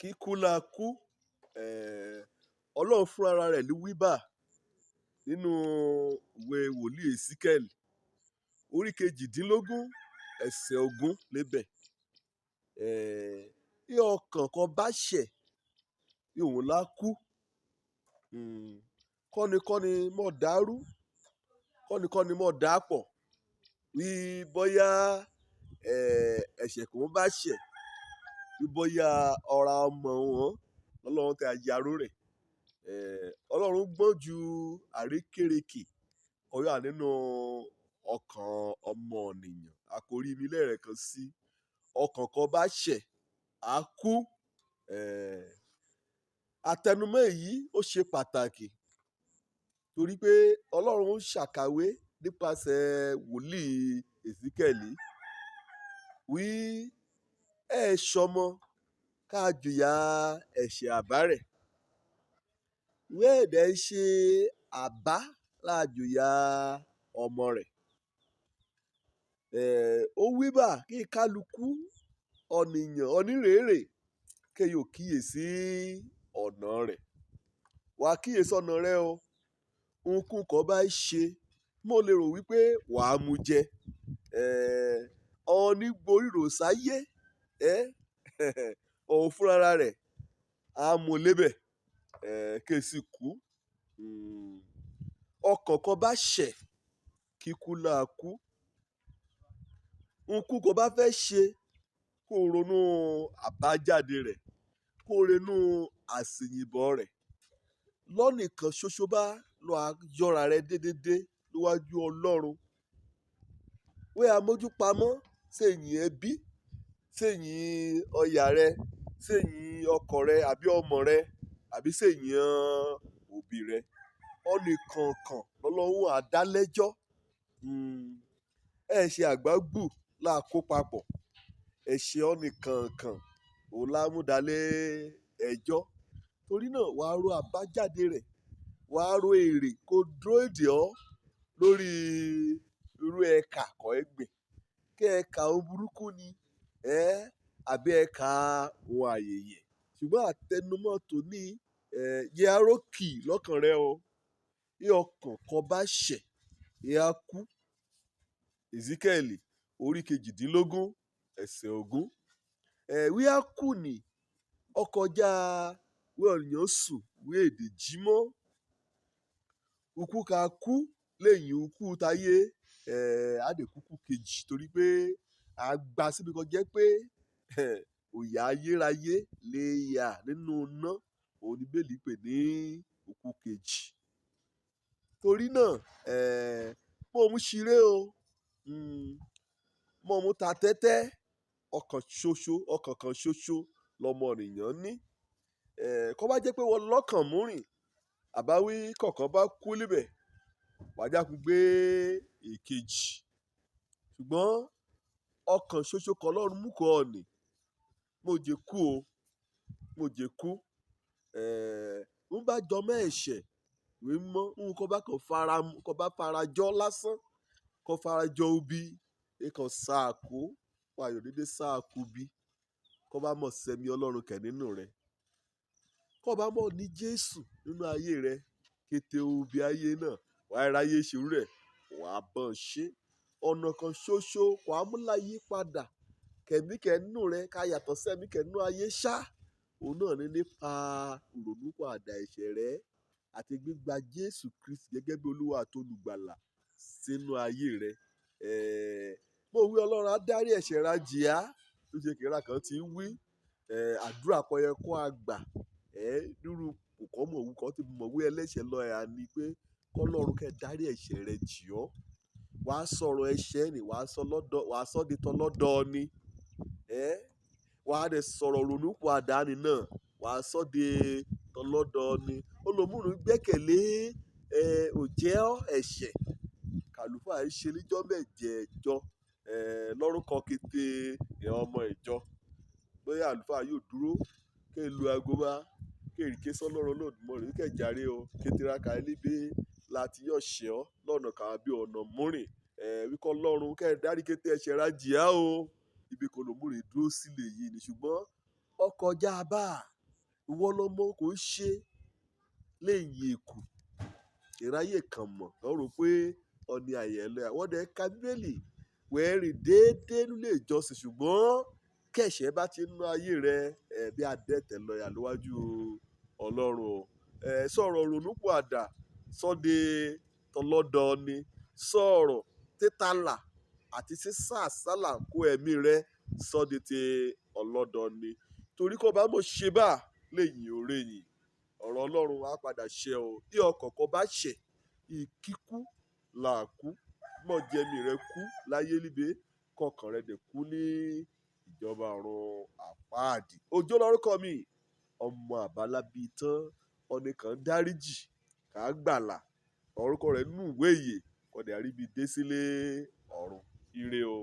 kíkú la kú. Ọlọ́run fún ara rẹ̀ ní wíbà nínú ìwé wòlíì Ezekiel orí 18 ẹsẹ̀ 20 lébẹ̀. Bí ọkàn kan bá ṣẹ̀ òun lá kú. Kọ́nikọ́ni mọ̀ dàrú, kọ́nikọ́ni mọ̀ dàpọ̀. Bí bóyá ẹ̀ṣẹ̀ kan bá ṣẹ̀, bí bóyá ọ̀rá ọmọ wọn lọ́lọ́run tẹ àyàró rẹ̀. Ọlọ́run gbọ́n ju àrékérekè kọyà nínú ọkàn ọmọ ènìyàn. Àkòrí mi lẹ́ẹ̀kan sí ọkàn kan bá ṣẹ̀ á kú. Àtẹnumọ́ èyí ó ṣe pàtàkì torí pé Ọlọ́run ń ṣàkàwé nípasẹ̀ wòlíì Ezekiel wí ṣọmọ ká jìyà ẹ̀ṣẹ̀ àbárẹ̀. Wẹ́ẹ̀dẹ̀ ṣe àbá láàjòyà ọmọ rẹ̀. Ó wíbà kí kálukú ọ̀nìyàn onírèrè kí yóò kíyèsí ọ̀nà rẹ̀. Wà á kíyèsí ọ̀nà rẹ o. Ohunkóhun kan bá ṣe mo lè rò wípé wà á mú jẹ. Ọ̀ní gboríro sáyé òun fúnra rẹ̀ á mú lébẹ̀ kí sì kú. Ọkàn kan bá ṣẹ̀ kíkú la kú. Ohunkóhun kan bá fẹ́ ṣe kó ronú àbájáde rẹ̀, kó ronú àṣìyìnbọ̀ rẹ̀. Lọ́nìkan ṣoṣo bá lọ yọra rẹ dédédé níwájú Ọlọ́run. Wé amójúpamọ́ sẹ́yìn ẹbí, sẹ́yìn ọ̀yà rẹ, sẹ́yìn ọkọ rẹ àbí ọmọ rẹ àbí sẹ́yìn òbí rẹ. Ọ̀nìkankan lọ́lọ́run àdálẹ́jọ́. Ẹ̀ṣẹ̀ àgbágbù là kó papọ̀. Ẹ̀ṣẹ̀ ọ̀nìkankan òun lámúdalẹ̀ ẹjọ́. Torí náà wà á ro àbájáde rẹ̀, wà á ro èrè kó dúró dè ọ́ lórí irú ẹ̀ka kọ́ ẹgbẹ̀. Kí ẹ̀ka ohun burúkú ni àbí ẹ̀ka ohun àyèyè. Ṣùgbọ́n àtẹnumọ́ tòní yẹ arókì lọ́kàn rẹ o. Bí ọkàn kan bá ṣẹ̀ á kú. Ezekiel orí 18 ẹsẹ̀ 20. Wí á kú ni ọkọjá wí ọ̀nìyàn sùn wí èdè jímọ́. Ukú ka kú lẹ́yìn ukú táyé àdèkúkú kejì torí pé a gba síbi kan jẹ́ pé òyà ayérayé lè yà nínú iná. Òun ni Bíbélì pè ní ukú kejì. Torí náà mo mú ṣeré o. Mo mú ta tẹ́tẹ́. Ọkàn kan ṣoṣo lọmọ ènìyàn ní. Kó bá jẹ́ pé wọ́n lọ́kàn múrìn àbáwí kọ̀ọ̀kan bá kú níbẹ̀ wàá jákun gbé èkejì. Ṣùgbọ́n ọkàn ṣoṣo kan lọ́run mú kọ́ ọ̀nì. Mo jẹ kú o. Mo jẹ kú. Ń bá jọmọ́ ẹ̀ṣẹ̀ ìwé mímọ́. Nǹkan bá kàn farajọ lásán. Kàn farajọ obi. Kàn sáàkó. Wà yóò dédé sáàkó bí. Kàn bá mọ̀ sẹ́mi Ọlọ́run kẹ̀ nínú rẹ̀. Kàn bá mọ̀ ní Jésù nínú ayé rẹ̀. Kété obi ayé náà wà á ráyé ṣerú rẹ̀. Wà á bọ̀ ṣe. Ọ̀nà kan ṣoṣo wà á mú láyé padà. Kẹ̀mí kẹ̀nú rẹ̀ ká yàtọ̀ sẹ́mi kẹ̀nú ayé ṣá. Òun náà ní nípa ìrònúpìwàdà ẹ̀ṣẹ̀ rẹ̀ àti gbígba Jésù Kristi gẹ́gẹ́ bí Olúwa àti Olùgbàlà sínú ayé rẹ̀. Mo wí Ọlọ́run á dárí ẹ̀ṣẹ̀ rà jìá. Tó ṣe kìrà kan ti ń wí. Àdúrà kan yẹ kó a gbà. Nírú kòkọ́ mọ̀ wú kan tí mo wí ẹlẹ́ṣẹ̀ lọ ẹ̀ ní pé kọ́lọ́run kẹ́ dárí ẹ̀ṣẹ̀ rẹ̀ jì ọ́. Wà á sọ̀rọ̀ ẹ̀ṣẹ̀ ni wà á sọ di tọlọ́dọ̀ ni. Wà á dẹ̀ sọ̀rọ̀ ìrònúpìwàdà ni náà wà á sọ di tọlọ́dọ̀ ni. Olòmúrù gbẹ́kẹ̀lé òjẹ́ ẹ̀ṣẹ̀. Kàlùfà ṣe níjọ́ mẹ́jẹ̀ẹ̀jọ lọ́rùn kan kété ìran ọmọ ìjọ. Bóyá àlùfáà yóò dúró kí lu aago bá kí èrìké sọ́lọ́run Olódùmarè kí ẹ̀járe o. Kétéraka ẹlẹ́bẹ̀ láti yọ̀ ṣẹ́ ọ́ lọ́nà kan bí ọ̀nà múrìn. Wíkọ́ Ọlọ́run kẹ́ dárí kété ẹ̀ṣẹ̀ rà jìá o. Ibi kò lòmúrè dúró sílẹ̀ yìí ni ṣùgbọ́n ọkọjá bá ìwọ lọmọ kò ṣe léyìn èkù ìráyè kan mọ̀ lọ́ rò pé ọ̀ni àyẹ̀lẹ̀ àwọn ọ̀dẹ̀ ka bíbélì wẹ́ẹ́rì déédéé nílé ìjọsìn ṣùgbọ́n kẹ̀ṣẹ̀ bá ti ná ayé rẹ bí adẹ́tẹ̀ lọ́yà lọ́wájú ọlọ́run sọ̀rọ̀ ronúpìwàdà sọ́de tọlọ́dọọni sọ̀rọ̀ títàlà àti sísá àsálà kó ẹ̀mí rẹ sọ́de ti ọlọ́dọọni torí kó bá mọ̀ ṣe bá lẹ́yìn òrèyìn ọ̀rọ̀ ọlọ́run á padà ṣẹ o bí ọkọ̀ọ̀kan bá ṣẹ̀ ìkíkú làákú mọ̀ jẹ́mi rẹ kú láyé líbe kọkàn rẹ dẹ̀ kú ní ìjọba ọ̀run àpáàdì. Òjó lórúkọ mi ọmọ àbálábí tán ọ̀nìkan dáríjì kà á gbàlà orúkọ rẹ̀ nínú ìwé ìyè kọ́dẹ̀ àríbi dé sílé ọ̀run ire o.